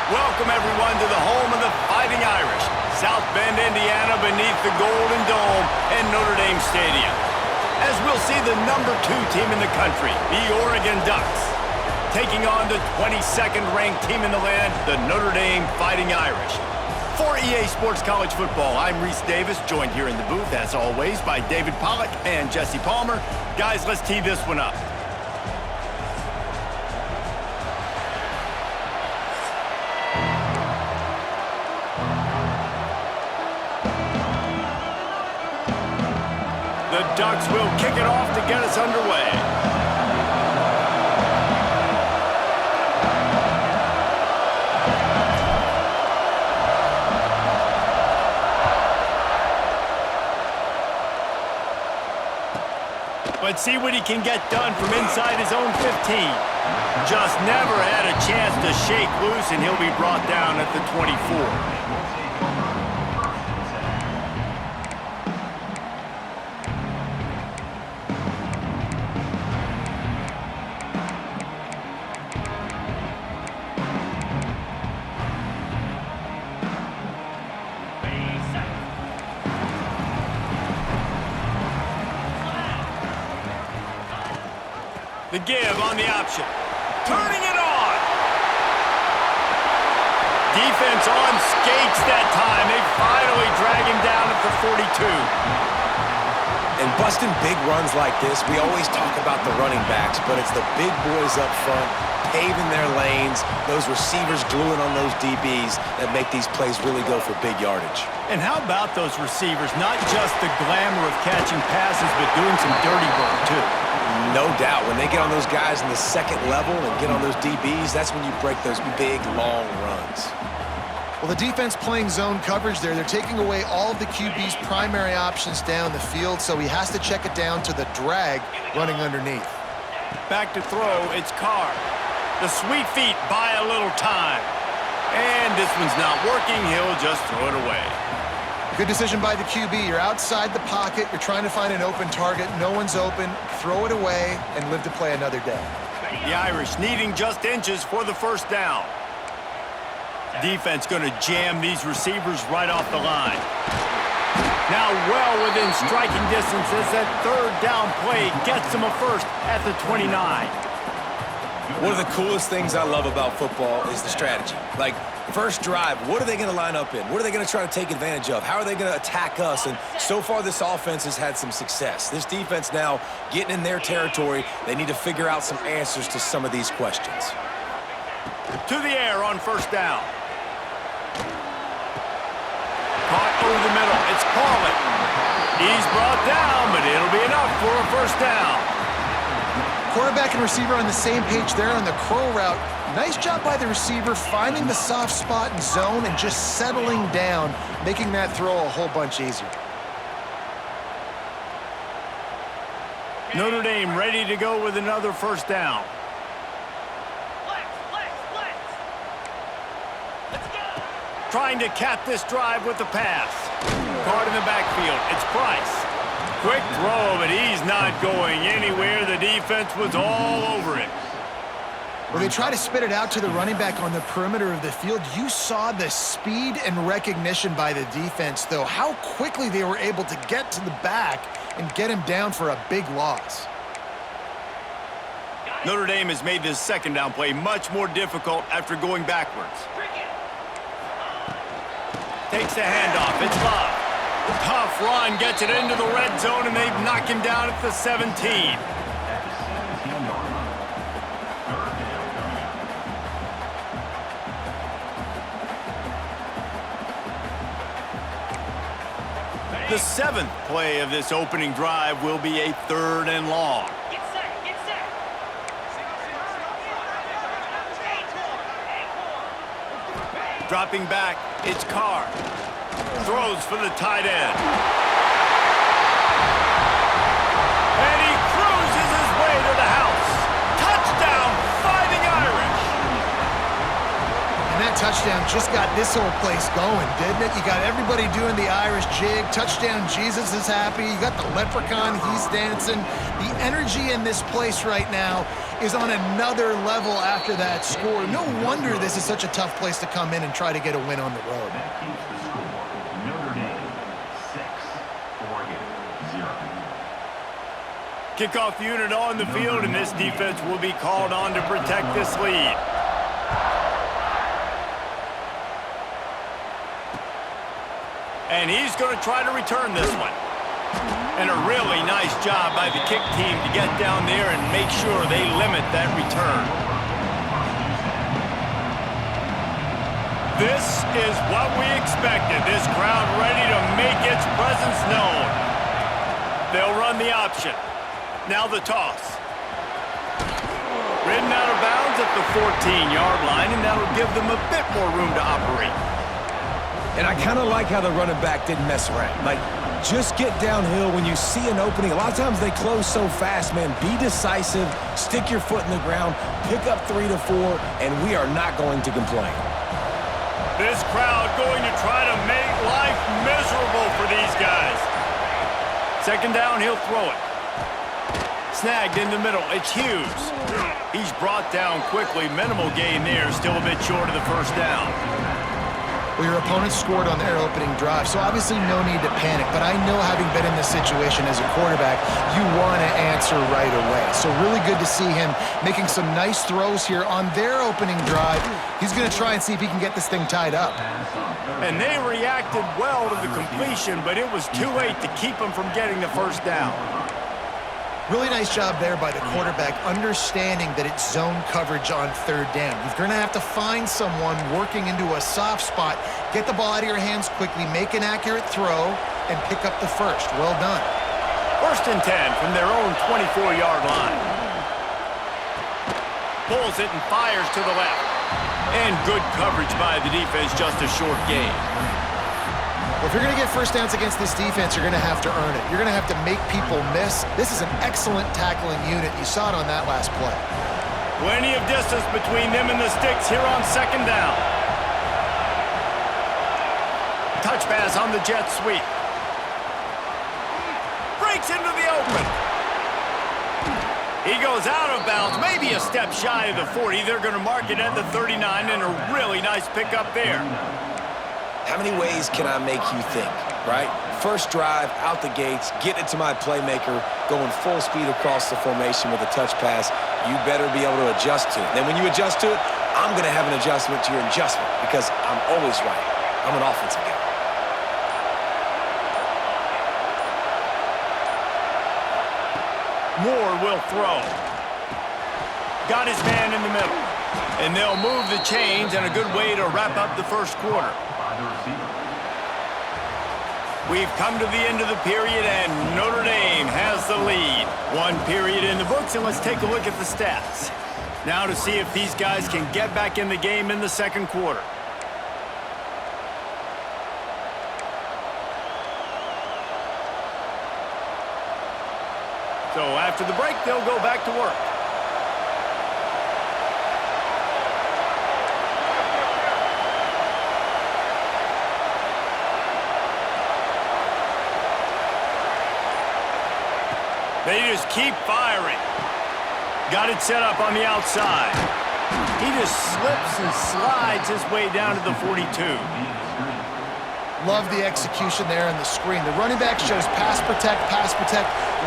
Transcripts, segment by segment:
Welcome, everyone, to the home of the Fighting Irish, South Bend, Indiana, beneath the Golden Dome and Notre Dame Stadium. As we'll see the #2 team in the country, the Oregon Ducks, taking on the 22nd-ranked team in the land, the Notre Dame Fighting Irish. For EA Sports College Football, I'm Reese Davis, joined here in the booth, as always, by David Pollack and Jesse Palmer. Guys, let's tee this one up. The Ducks will kick it off to get us underway. Let's see what he can get done from inside his own 15. Just never had a chance to shake loose, and he'll be brought down at the 24. The give on the option. Turning it on. Defense on skates that time. They finally drag him down at the 42. And busting big runs like this, we always talk about the running backs, but it's the big boys up front, paving their lanes, those receivers gluing on those DBs that make these plays really go for big yardage. And how about those receivers? Not just the glamour of catching passes, but doing some dirty work, too. No doubt. When they get on those guys in the second level and get on those DBs, that's when you break those big, long runs. Well, the defense playing zone coverage there, they're taking away all of the QB's primary options down the field, so he has to check it down to the drag running underneath. Back to throw, it's Carr. The sweet feet buy a little time. And this one's not working, he'll just throw it away. Good decision by the QB. You're outside the pocket. You're trying to find an open target. No one's open. Throw it away and live to play another day. The Irish needing just inches for the first down. Defense going to jam these receivers right off the line. Now well within striking distance as that third down play gets them a first at the 29. One of the coolest things I love about football is the strategy. Like, first drive, what are they going to line up in? What are they going to try to take advantage of? How are they going to attack us? And so far, this offense has had some success. This defense now getting in their territory. They need to figure out some answers to some of these questions. To the air on first down. Caught over the middle. It's Pauling. He's brought down, but it'll be enough for a first down. Quarterback and receiver on the same page there on the curl route. Nice job by the receiver finding the soft spot in zone and just settling down, making that throw a whole bunch easier. Notre Dame ready to go with another first down. Trying to cap this drive with the pass. Caught in the backfield. It's Price. Quick throw, but he's not going anywhere. The defense was all over it. When they try to spit it out to the running back on the perimeter of the field, you saw the speed and recognition by the defense, though, how quickly they were able to get to the back and get him down for a big loss. Notre Dame has made this second down play much more difficult after going backwards. Takes the handoff. It's Love. Tough run, gets it into the red zone, and they knock him down at the 17. The 7th play of this opening drive will be a 3rd and long. Dropping back, it's Carr. Throws for the tight end. And he cruises his way to the house. Touchdown, Fighting Irish! And that touchdown touchdown just got this whole place going, didn't it? You got everybody doing the Irish jig. Touchdown, Jesus is happy. You got the leprechaun, he's dancing. The energy in this place right now is on another level after that score. No wonder this is such a tough place to come in and try to get a win on the road. That keeps the score. Notre Dame 6, Oregon 0. Kickoff unit on the field, and this defense will be called on to protect this lead. And he's going to try to return this one. And a really nice job by the kick team to get down there and make sure they limit that return. This is what we expected. This crowd ready to make its presence known. They'll run the option. Now the toss. Ridden out of bounds at the 14-yard line, and that'll give them a bit more room to operate. And I kind of like how the running back didn't mess around. Like, just get downhill when you see an opening. A lot of times they close so fast, man. Be decisive, stick your foot in the ground, pick up 3 to 4, and we are not going to complain. This crowd going to try to make life miserable for these guys. Second down, he'll throw it. Snagged in the middle, it's Hughes. He's brought down quickly. Minimal gain there, still a bit short of the first down. Well, your opponent scored on their opening drive, so obviously no need to panic. But I know, having been in this situation as a quarterback, you want to answer right away. So really good to see him making some nice throws here on their opening drive. He's going to try and see if he can get this thing tied up. And they reacted well to the completion, but it was too late to keep them from getting the first down. Really nice job there by the quarterback, understanding that it's zone coverage on third down. You're going to have to find someone working into a soft spot, get the ball out of your hands quickly, make an accurate throw, and pick up the first. Well done. First and 10 from their own 24-yard line. Pulls it and fires to the left. And good coverage by the defense, just a short gain. Well, if you're going to get first downs against this defense, you're going to have to earn it. You're going to have to make people miss. This is an excellent tackling unit. You saw it on that last play. Plenty of distance between them and the sticks here on second down. Touch pass on the jet sweep. Breaks into the open. He goes out of bounds, maybe a step shy of the 40. They're going to mark it at the 39, and a really nice pickup there. How many ways can I make you think, right? First drive, out the gates, get it to my playmaker, going full speed across the formation with a touch pass. You better be able to adjust to it. Then when you adjust to it, I'm going to have an adjustment to your adjustment because I'm always right. I'm an offensive guy. Moore will throw. Got his man in the middle. And they'll move the chains, and a good way to wrap up the first quarter. We've come to the end of the period, and Notre Dame has the lead. One period in the books, and let's take a look at the stats. Now to see if these guys can get back in the game in the second quarter. So after the break, they'll go back to work. They just keep firing. Got it set up on the outside. He just slips and slides his way down to the 42. Love the execution there on the screen. The running back shows pass protect,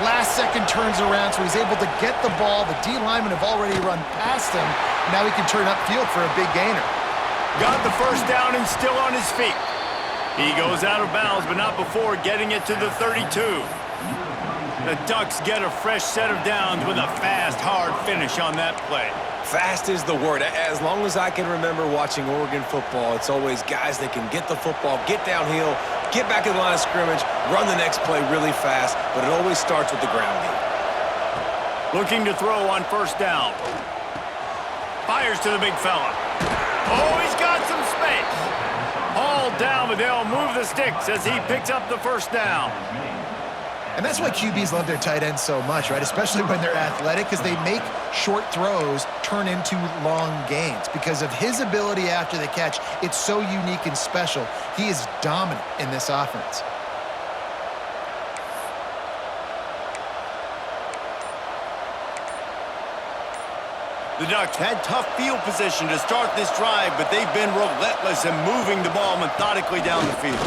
last second turns around, so he's able to get the ball. The D linemen have already run past him. Now he can turn upfield for a big gainer. Got the first down and still on his feet. He goes out of bounds, but not before getting it to the 32. The Ducks get a fresh set of downs with a fast, hard finish on that play. Fast is the word. As long as I can remember watching Oregon football, it's always guys that can get the football, get downhill, get back in the line of scrimmage, run the next play really fast, but it always starts with the ground game. Looking to throw on first down. Fires to the big fella. Oh, he's got some space. Hauled down, but they'll move the sticks as he picks up the first down. And that's why QBs love their tight ends so much, right? Especially when they're athletic, because they make short throws turn into long gains. Because of his ability after the catch, it's so unique and special. He is dominant in this offense. The Ducks had tough field position to start this drive, but they've been relentless in moving the ball methodically down the field.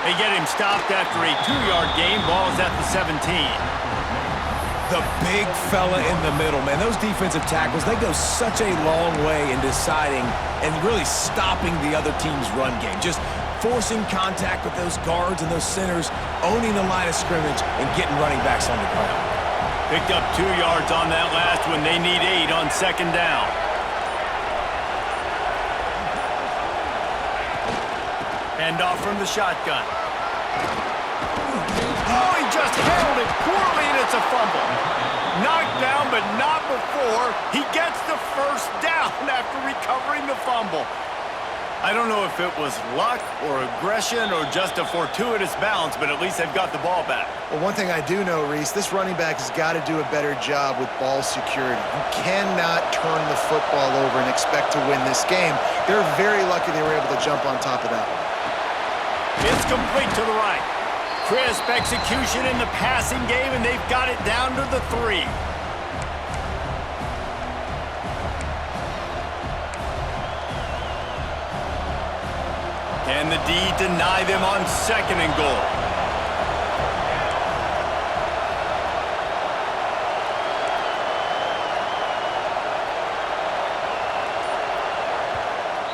They get him stopped after a 2-yard gain. Ball's at the 17. The big fella in the middle, man. Those defensive tackles, they go such a long way in deciding and really stopping the other team's run game. Just forcing contact with those guards and those centers, owning the line of scrimmage, and getting running backs on the ground. Picked up 2 yards on that last one. They need 8 on second down. Hand off from the shotgun. Oh, he just handled it poorly, and it's a fumble. Knocked down, but not before he gets the first down after recovering the fumble. I don't know if it was luck or aggression or just a fortuitous bounce, but at least they've got the ball back. Well, one thing I do know, Reese, this running back has got to do a better job with ball security. You cannot turn the football over and expect to win this game. They're very lucky they were able to jump on top of that one. It's complete to the right. Crisp execution in the passing game, and they've got it down to the 3. Can the D deny them on second and goal?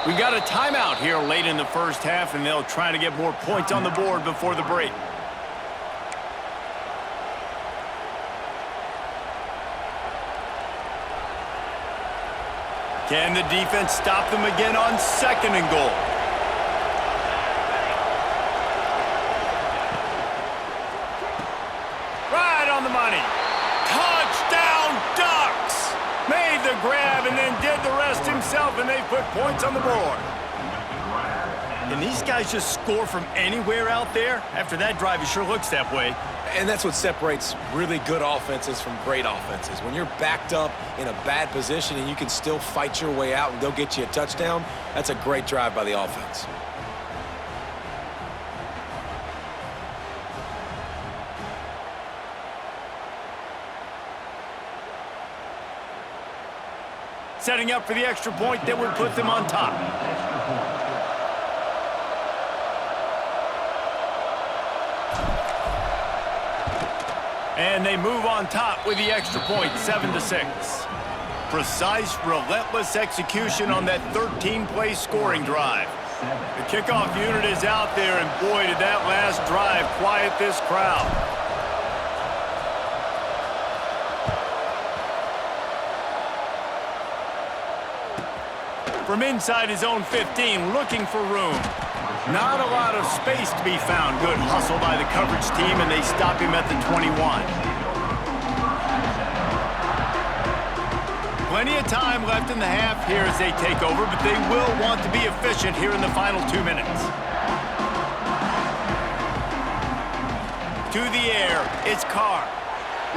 We got a timeout here late in the first half, and they'll try to get more points on the board before the break. Can the defense stop them again on second and goal? Right on the money. Touchdown, Ducks! Made the grab and then did the rest himself, and they put points on the board. And these guys just score from anywhere out there? After that drive, it sure looks that way. And that's what separates really good offenses from great offenses. When you're backed up in a bad position and you can still fight your way out and go get you a touchdown, that's a great drive by the offense. Setting up for the extra point that would put them on top. And they move on top with the extra point, 7-6. Precise, relentless execution on that 13-play scoring drive. The kickoff unit is out there, and boy, did that last drive quiet this crowd. From inside his own 15, looking for room. Not a lot of space to be found. Good hustle by the coverage team, and they stop him at the 21. Plenty of time left in the half here as they take over, but they will want to be efficient here in the final 2 minutes. To the air, it's Carr.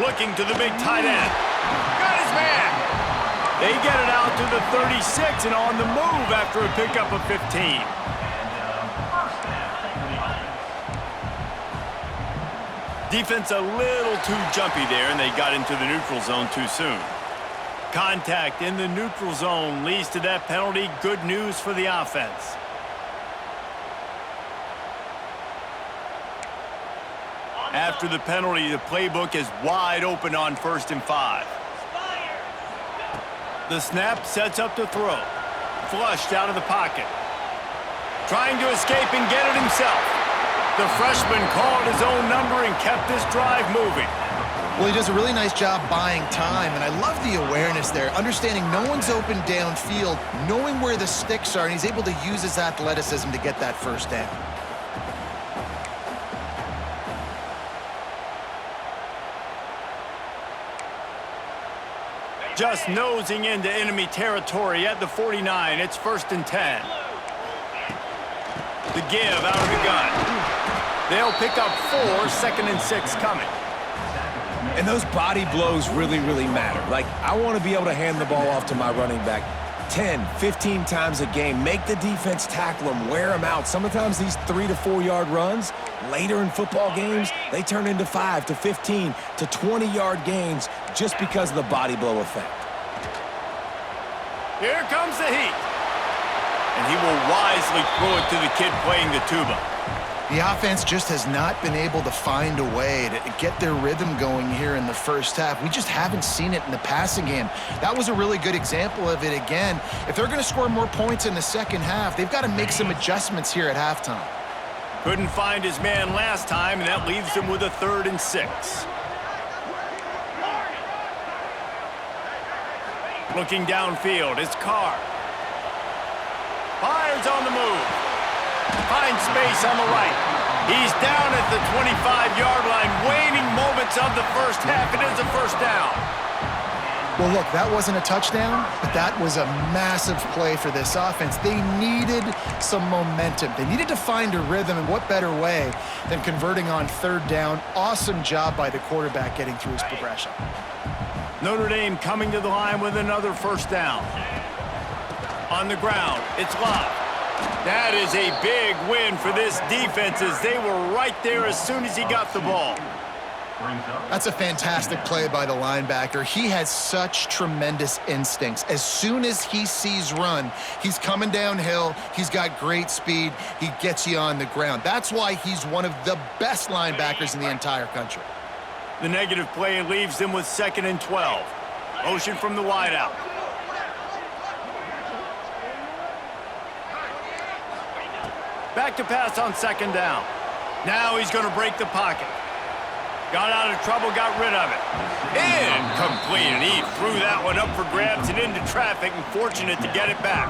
Looking to the big tight end. Got his man. They get it out to the 36 and on the move after a pickup of 15. Defense a little too jumpy there, and they got into the neutral zone too soon. Contact in the neutral zone leads to that penalty. Good news for the offense. After the penalty, the playbook is wide open on 1st and 5. The snap sets up to throw. Flushed out of the pocket. Trying to escape and get it himself. The freshman called his own number and kept this drive moving. Well, he does a really nice job buying time, and I love the awareness there, understanding no one's open downfield, knowing where the sticks are, and he's able to use his athleticism to get that first down. Just nosing into enemy territory at the 49. It's 1st and 10. The give out of the gun. They'll pick up 4, 2nd and 6 coming. And those body blows really, really matter. Like, I want to be able to hand the ball off to my running back 10, 15 times a game. Make the defense tackle them, wear them out. Sometimes these 3 to 4 yard runs, later in football games, they turn into 5 to 15 to 20 yard gains just because of the body blow effect. Here comes the heat. And he will wisely throw it to the kid playing the tuba. The offense just has not been able to find a way to get their rhythm going here in the first half. We just haven't seen it in the passing game. That was a really good example of it again. If they're going to score more points in the second half, they've got to make some adjustments here at halftime. Couldn't find his man last time, and that leaves him with a 3rd and 6. Looking downfield, it's Carr. Fires on the move. Finds space on the right. He's down at the 25-yard line. Waning moments of the first half. It is a first down. Well, look, that wasn't a touchdown, but that was a massive play for this offense. They needed some momentum. They needed to find a rhythm, and what better way than converting on 3rd down. Awesome job by the quarterback getting through his progression. Notre Dame coming to the line with another first down. On the ground, it's Love. That is a big win for this defense as they were right there as soon as he got the ball. That's a fantastic play by the linebacker. He has such tremendous instincts. As soon as he sees run, he's coming downhill. He's got great speed. He gets you on the ground. That's why he's one of the best linebackers in the entire country. The negative play leaves them with 2nd and 12. Motion from the wideout. Back to pass on 2nd down. Now he's going to break the pocket. Got out of trouble, got rid of it. Incomplete, and he threw that one up for grabs and into traffic, and fortunate to get it back.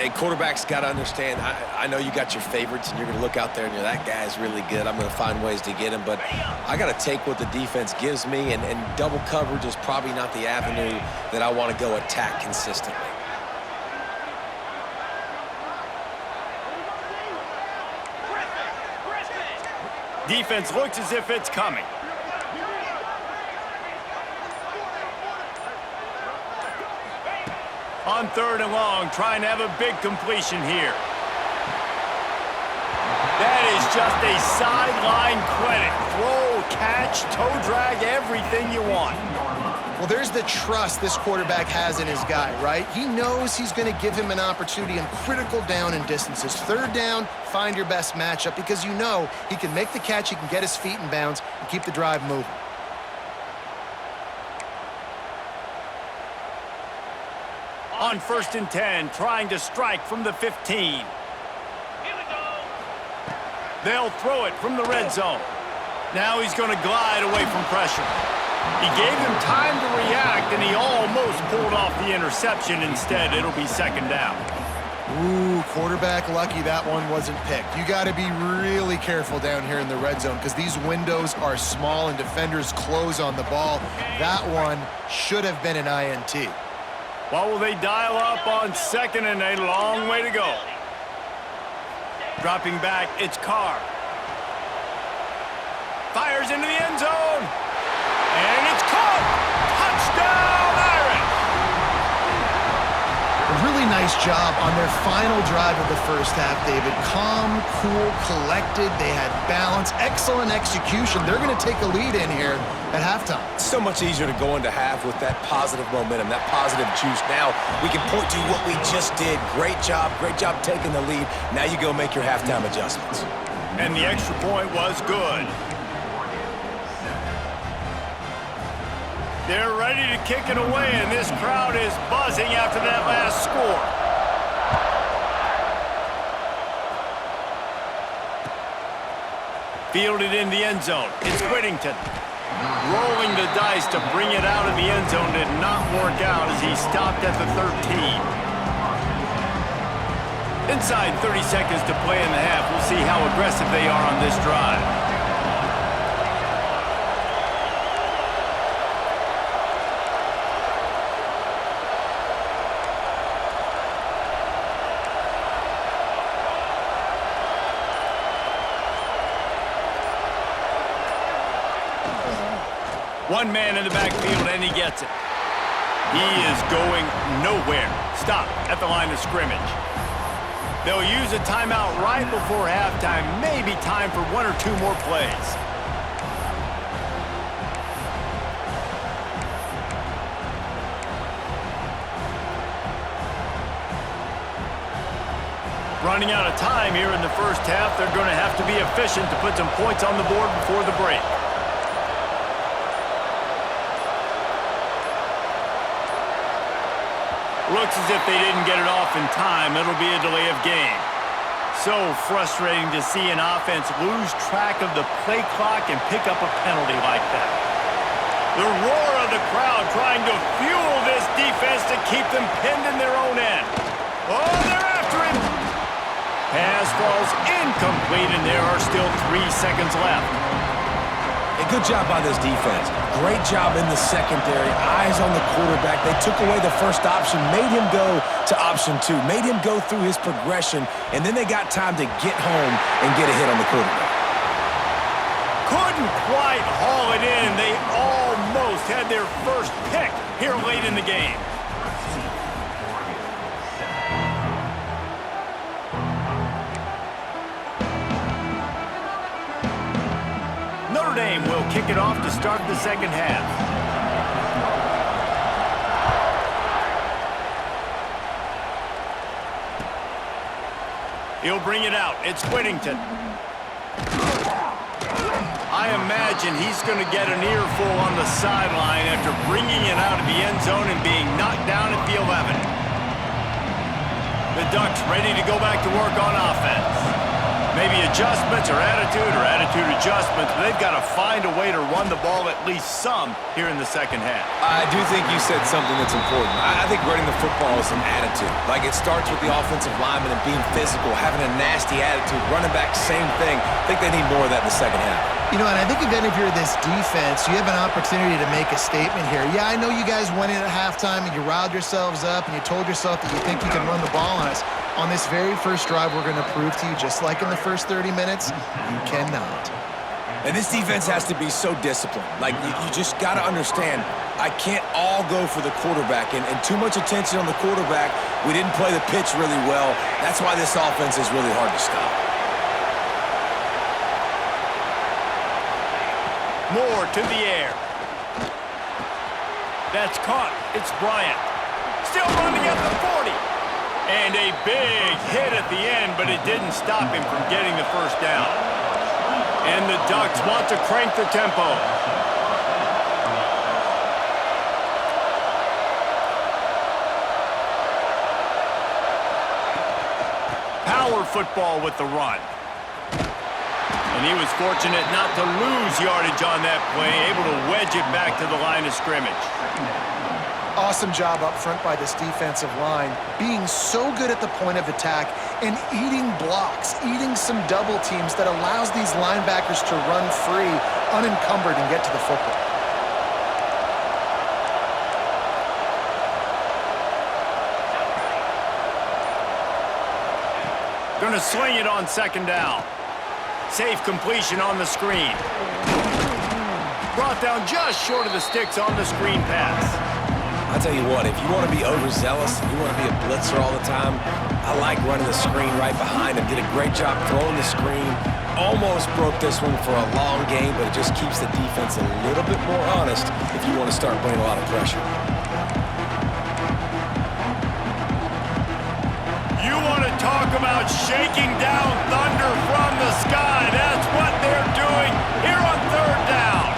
And quarterbacks got to understand, I know you got your favorites, and you're going to look out there and you're, that guy's really good. I'm going to find ways to get him, but I got to take what the defense gives me, and double coverage is probably not the avenue that I want to go attack consistently. Defense looks as if it's coming. On 3rd and long, trying to have a big completion here. That is just a sideline credit. Throw, catch, toe drag, everything you want. Well, there's the trust this quarterback has in his guy, right? He knows he's going to give him an opportunity in critical down and distances. 3rd down, find your best matchup because you know he can make the catch, he can get his feet in bounds, and keep the drive moving. On 1st and 10, trying to strike from the 15. They'll throw it from the red zone. Now he's going to glide away from pressure. He gave him time to react, and he almost pulled off the interception. Instead, it'll be 2nd down. Ooh, quarterback lucky that one wasn't picked. You got to be really careful down here in the red zone because these windows are small and defenders close on the ball. That one should have been an INT. What will they dial up on 2nd and a long way to go? Dropping back, it's Carr. Fires into the end zone. And it's caught! Touchdown, Irish! A really nice job on their final drive of the first half, David. Calm, cool, collected. They had balance, excellent execution. They're going to take a lead in here at halftime. It's so much easier to go into half with that positive momentum, that positive juice. Now we can point to what we just did. Great job taking the lead. Now you go make your halftime adjustments. And the extra point was good. They're ready to kick it away, and this crowd is buzzing after that last score. Fielded in the end zone. It's Whittington. Rolling the dice to bring it out of the end zone did not work out as he stopped at the 13. Inside 30 seconds to play in the half. We'll see how aggressive they are on this drive. One man in the backfield, and he gets it. He is going nowhere. Stop at the line of scrimmage. They'll use a timeout right before halftime. Maybe time for one or two more plays. Running out of time here in the first half. They're going to have to be efficient to put some points on the board before the break. Looks as if they didn't get it off in time. It'll be a delay of game. So frustrating to see an offense lose track of the play clock and pick up a penalty like that. The roar of the crowd trying to fuel this defense to keep them pinned in their own end. Oh, they're after him. Pass falls incomplete, and there are still 3 seconds left. A good job by this defense. Great job in the secondary. Eyes on the quarterback. They took away the first option, made him go to option 2, made him go through his progression, and then they got time to get home and get a hit on the quarterback. Couldn't quite haul it in. They almost had their first pick here late in the game. Notre Dame will kick it off to start the second half. He'll bring it out. It's Whittington. I imagine he's going to get an earful on the sideline after bringing it out of the end zone and being knocked down at the 11. The Ducks ready to go back to work on offense. Maybe adjustments or attitude adjustments, but they've got to find a way to run the ball at least some here in the second half. I do think you said something that's important. I think running the football is an attitude. Like, it starts with the offensive lineman and being physical, having a nasty attitude. Running back, same thing. I think they need more of that in the second half. You know, and I think again, if you're this defense, you have an opportunity to make a statement here. Yeah, I know you guys went in at halftime and you riled yourselves up and you told yourself that you think you can run the ball on us. On this very first drive, we're going to prove to you, just like in the first 30 minutes, you cannot. And this defense has to be so disciplined. Like, you just got to understand, I can't all go for the quarterback. And too much attention on the quarterback. We didn't play the pitch really well. That's why this offense is really hard to stop. More to the air. That's caught. It's Bryant. Still running at the 40. And a big hit at the end, but it didn't stop him from getting the first down. And the Ducks want to crank the tempo. Power football with the run. And he was fortunate not to lose yardage on that play, able to wedge it back to the line of scrimmage. Awesome job up front by this defensive line, being so good at the point of attack and eating blocks, eating some double teams that allows these linebackers to run free, unencumbered, and get to the football. Going to sling it on second down. Safe completion on the screen. Brought down just short of the sticks on the screen pass. I'll tell you what, if you want to be overzealous, you want to be a blitzer all the time, I like running the screen right behind him. Did a great job throwing the screen. Almost broke this one for a long game, but it just keeps the defense a little bit more honest if you want to start putting a lot of pressure. You want to talk about shaking down thunder from the sky. That's what they're doing here on third down.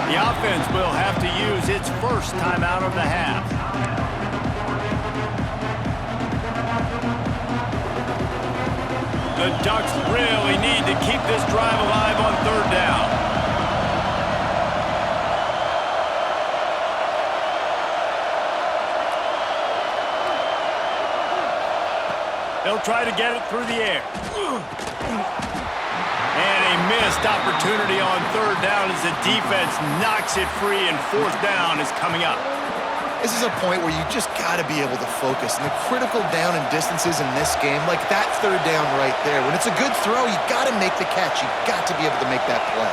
The offense will have to use its first timeout of the half. The Ducks really need to keep this drive alive on third down. They'll try to get it through the air. And a missed opportunity on third down as the defense knocks it free, and fourth down is coming up. This is a point where you just got to be able to focus. And the critical down and distances in this game, like that third down right there, when it's a good throw, you got to make the catch. You got to be able to make that play.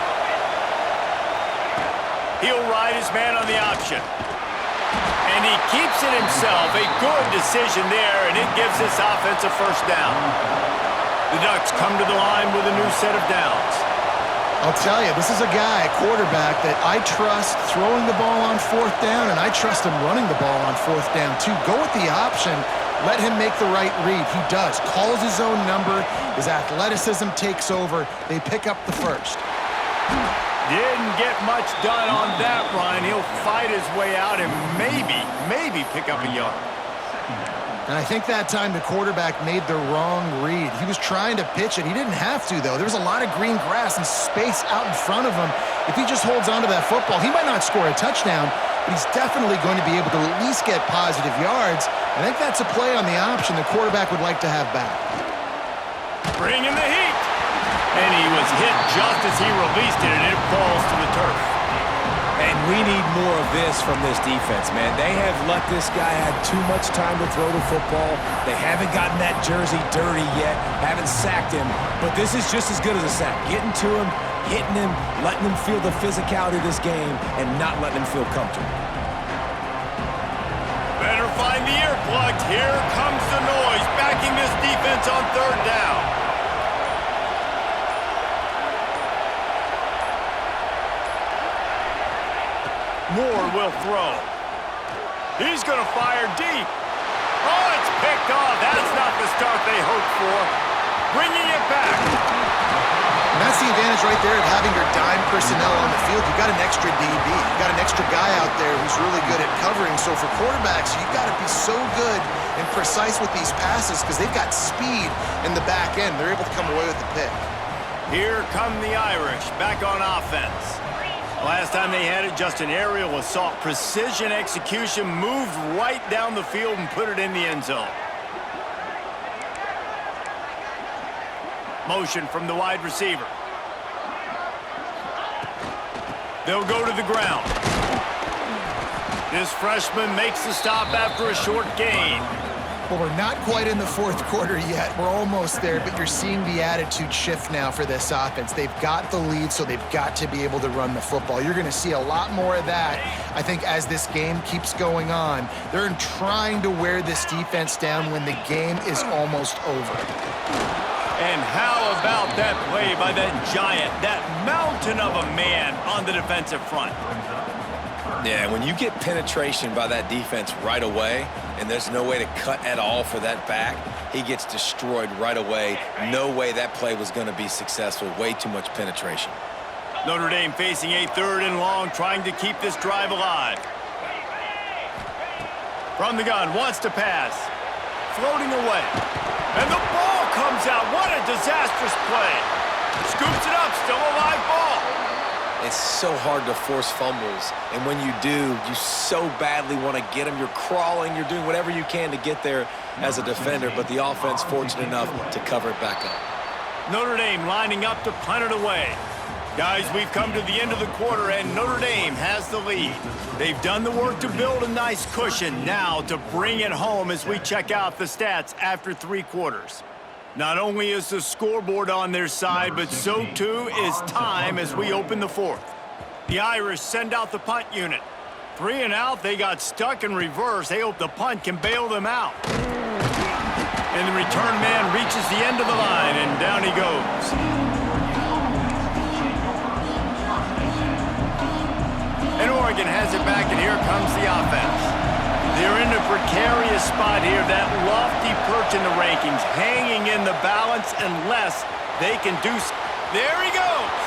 He'll ride his man on the option. And he keeps it himself. A good decision there, and it gives this offense a first down. The Ducks come to the line with a new set of downs. I'll tell you, this is a guy, a quarterback, that I trust throwing the ball on fourth down, and I trust him running the ball on fourth down, too. Go with the option. Let him make the right read. He does. Calls his own number. His athleticism takes over. They pick up the first. Didn't get much done on that run. He'll fight his way out and maybe pick up a yard. And I think that time the quarterback made the wrong read. He was trying to pitch it. He didn't have to, though. There was a lot of green grass and space out in front of him. If he just holds on to that football, he might not score a touchdown, but he's definitely going to be able to at least get positive yards. I think that's a play on the option the quarterback would like to have back. Bring in the heat. And he was hit just as he released it, and it falls to the turf. And we need more of this from this defense, man. They have let this guy have too much time to throw the football. They haven't gotten that jersey dirty yet, haven't sacked him. But this is just as good as a sack. Getting to him, hitting him, letting him feel the physicality of this game, and not letting him feel comfortable. Better find the earplugs. Here comes the noise, backing this defense on third down. Moore will throw. He's going to fire deep. Oh, it's picked off. That's not the start they hoped for. Bringing it back. And that's the advantage right there of having your dime personnel on the field. You've got an extra DB. You've got an extra guy out there who's really good at covering. So for quarterbacks, you've got to be so good and precise with these passes because they've got speed in the back end. They're able to come away with the pick. Here come the Irish back on offense. Last time they had it, just an aerial assault. Precision execution, moved right down the field and put it in the end zone. Motion from the wide receiver. They'll go to the ground. This freshman makes the stop after a short gain. Well, we're not quite in the fourth quarter yet. We're almost there, but you're seeing the attitude shift now for this offense. They've got the lead, so they've got to be able to run the football. You're going to see a lot more of that, I think, as this game keeps going on. They're trying to wear this defense down when the game is almost over. And how about that play by that giant, that mountain of a man on the defensive front? Yeah, when you get penetration by that defense right away, and there's no way to cut at all for that back, he gets destroyed right away. No way that play was going to be successful. Way too much penetration. Notre Dame facing a third and long, trying to keep this drive alive. From the gun, wants to pass. Floating away. And the ball comes out. What a disastrous play. Scoops it up, still a live ball. It's so hard to force fumbles, and when you do, you so badly want to get them. You're crawling, you're doing whatever you can to get there as a defender, but the offense fortunate enough to cover it back up. Notre Dame lining up to punt it away. Guys, we've come to the end of the quarter, and Notre Dame has the lead. They've done the work to build a nice cushion, now to bring it home as we check out the stats after 3 quarters. Not only is the scoreboard on their side, but so too is time as we open the fourth. The Irish send out the punt unit. 3 and out, they got stuck in reverse. They hope the punt can bail them out. And the return man reaches the end of the line, and down he goes. And Oregon has it back, and here comes the offense. They're in a precarious spot here, that lofty perch in the rankings, hanging in the balance unless they can do so. There he goes!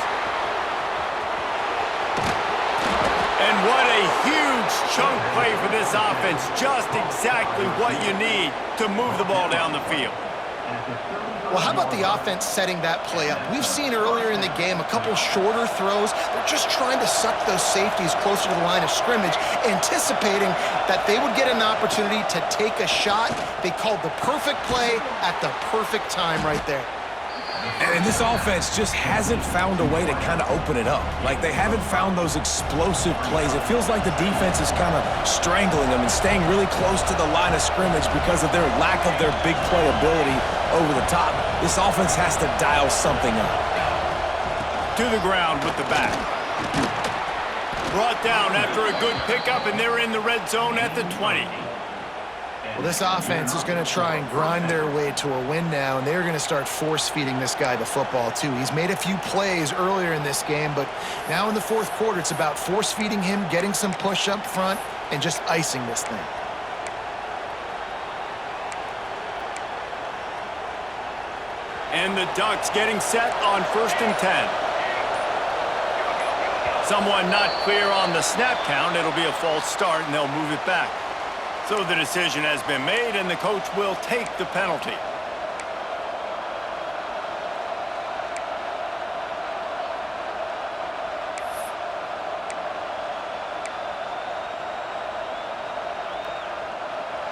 And what a huge chunk play for this offense. Just exactly what you need to move the ball down the field. Well, how about the offense setting that play up? We've seen earlier in the game a couple shorter throws. They're just trying to suck those safeties closer to the line of scrimmage, anticipating that they would get an opportunity to take a shot. They called the perfect play at the perfect time right there. And this offense just hasn't found a way to kind of open it up. Like, they haven't found those explosive plays. It feels like the defense is kind of strangling them and staying really close to the line of scrimmage because of their lack of their big play ability over the top. This offense has to dial something up. To the ground with the back. Brought down after a good pickup, and they're in the red zone at the 20. Well, this offense is going to try and grind their way to a win now, and they're going to start force-feeding this guy the football, too. He's made a few plays earlier in this game, but now in the fourth quarter, it's about force-feeding him, getting some push up front, and just icing this thing. And the Ducks getting set on 1st and 10. Someone not clear on the snap count. It'll be a false start, and they'll move it back. So the decision has been made, and the coach will take the penalty.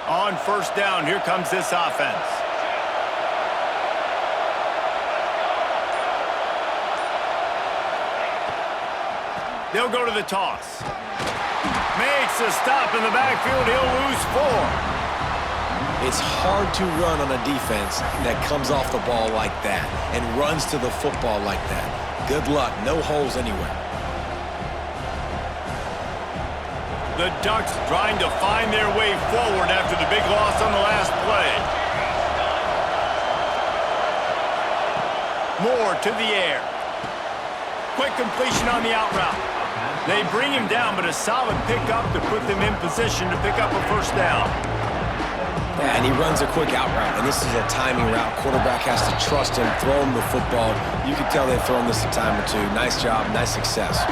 On 1st down, here comes this offense. They'll go to the toss. Makes a stop in the backfield. He'll lose 4. It's hard to run on a defense that comes off the ball like that and runs to the football like that. Good luck. No holes anywhere. The Ducks trying to find their way forward after the big loss on the last play. Moore to the air. Quick completion on the out route. They bring him down, but a solid pickup to put them in position to pick up a 1st down. Yeah, and he runs a quick out route, and this is a timing route. Quarterback has to trust him, throw him the football. You can tell they've thrown this a time or two. Nice job, nice success.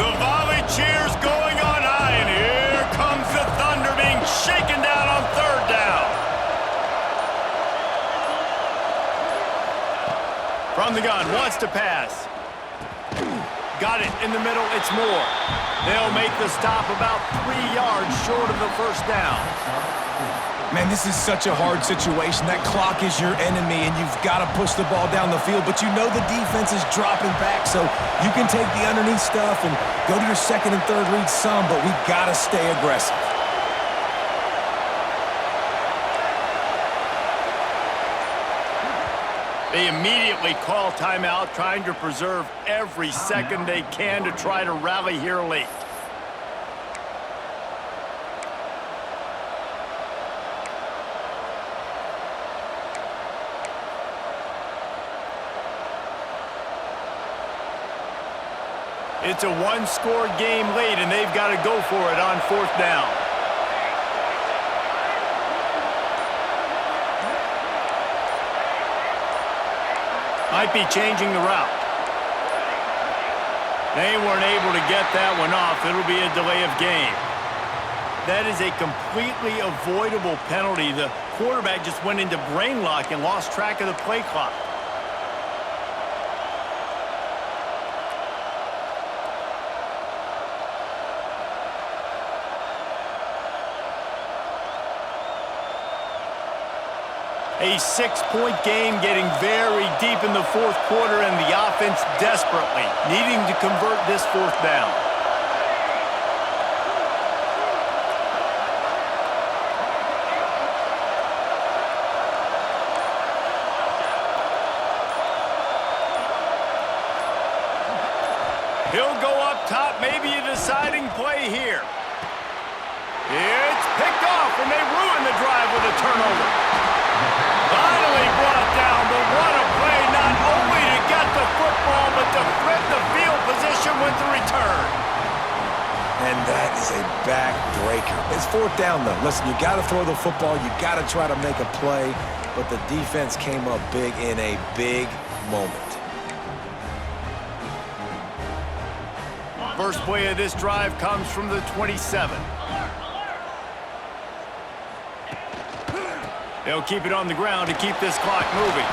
The volley cheers going on high, and here comes the Thunder being shaken down on 3rd down. From the gun, wants to pass. Got it in the middle, it's Moore. They'll make the stop about 3 yards short of the 1st down. Man, this is such a hard situation. That clock is your enemy, and you've got to push the ball down the field. But you know the defense is dropping back, so you can take the underneath stuff and go to your 2nd and 3rd read some, but we've got to stay aggressive. They immediately call timeout, trying to preserve every second they can to try to rally here late. It's a one-score game late, and they've got to go for it on 4th down. Might be changing the route. They weren't able to get that one off. It'll be a delay of game. That is a completely avoidable penalty. The quarterback just went into brain lock and lost track of the play clock. A 6-point game getting very deep in the 4th quarter, and the offense desperately needing to convert this 4th down. He'll go up top, maybe a deciding play here. It's picked off, and they ruin the drive with a turnover. Finally brought down, but what a play, not only to get the football, but to flip the field position with the return. And that is a backbreaker. It's 4th down, though. Listen, you got to throw the football. You got to try to make a play, but the defense came up big in a big moment. First play of this drive comes from the 27. They'll keep it on the ground to keep this clock moving.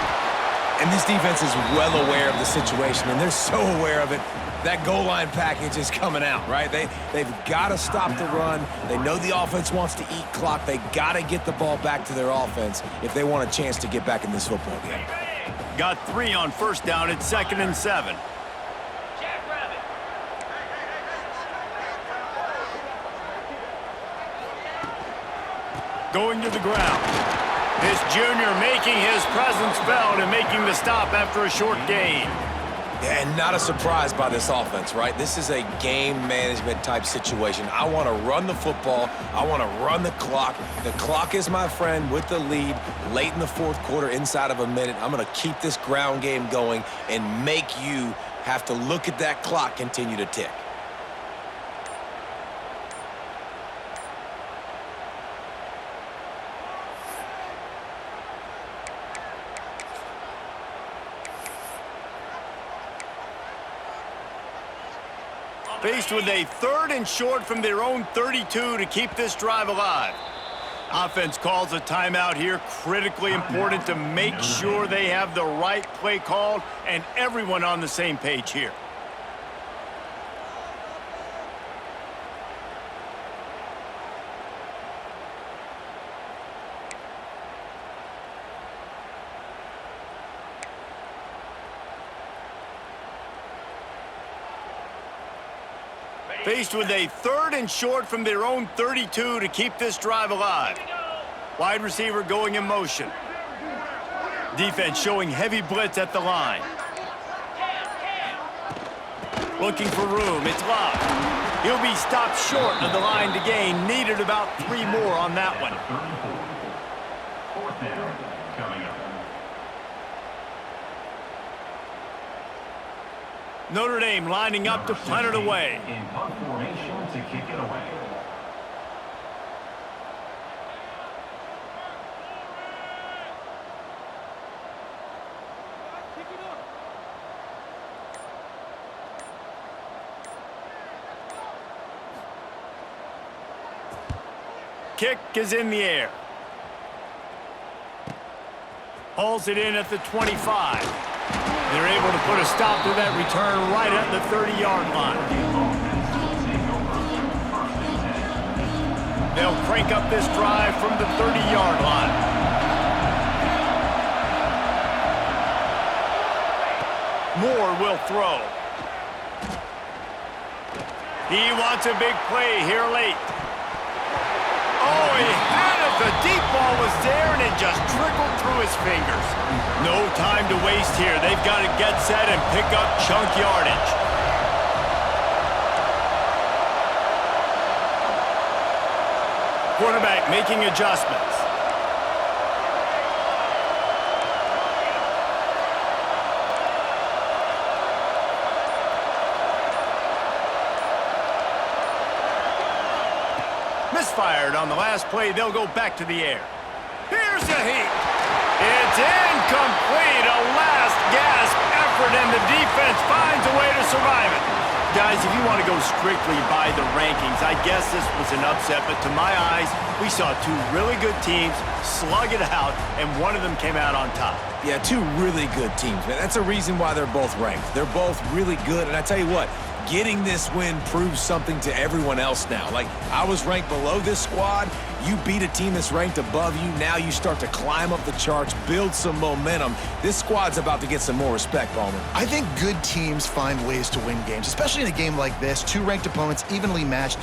And this defense is well aware of the situation, and they're so aware of it. That goal line package is coming out, right? They've got to stop the run. They know the offense wants to eat clock. They got to get the ball back to their offense if they want a chance to get back in this football game. Got 3 on 1st down at 2nd and 7. going to the ground. This junior making his presence felt and making the stop after a short gain. Yeah, and not a surprise by this offense, right? This is a game management type situation. I want to run the football. I want to run the clock. The clock is my friend with the lead late in the fourth quarter, inside of a minute. I'm going to keep this ground game going and make you have to look at that clock continue to tick. Faced with a 3rd and short from their own 32 to keep this drive alive. Offense calls a timeout here. Critically important to make sure they have the right play called and everyone on the same page here. Faced with a 3rd and short from their own 32 to keep this drive alive. Wide receiver going in motion. Defense showing heavy blitz at the line. Looking for room. It's locked. He'll be stopped short of the line to gain. Needed about 3 more on that one. 4th down coming up. Notre Dame lining up to punt it away. In punt formation to kick it away. Kick is in the air. Hauls it in at the 25. They're able to put a stop to that return right at the 30-yard line. They'll crank up this drive from the 30-yard line. Moore will throw. He wants a big play here late. Oh, he had it. The deep ball was there, and it just trickled through his fingers. No time to waste here. They've got to get set and pick up chunk yardage. Quarterback making adjustments. Misfired on the last play. They'll go back to the air. Here's the heat. It's incomplete. A last gasp effort, and the defense finds a way to survive it. Guys, if you want to go strictly by the rankings, I guess this was an upset, but to my eyes, we saw 2 really good teams slug it out, and one of them came out on top. Yeah, 2 really good teams, man. That's a reason why they're both ranked. They're both really good, and I tell you what, getting this win proves something to everyone else now. Like, I was ranked below this squad. You beat a team that's ranked above you. Now you start to climb up the charts, build some momentum. This squad's about to get some more respect, Bowman. I think good teams find ways to win games, especially in a game like this. 2 ranked opponents evenly matched.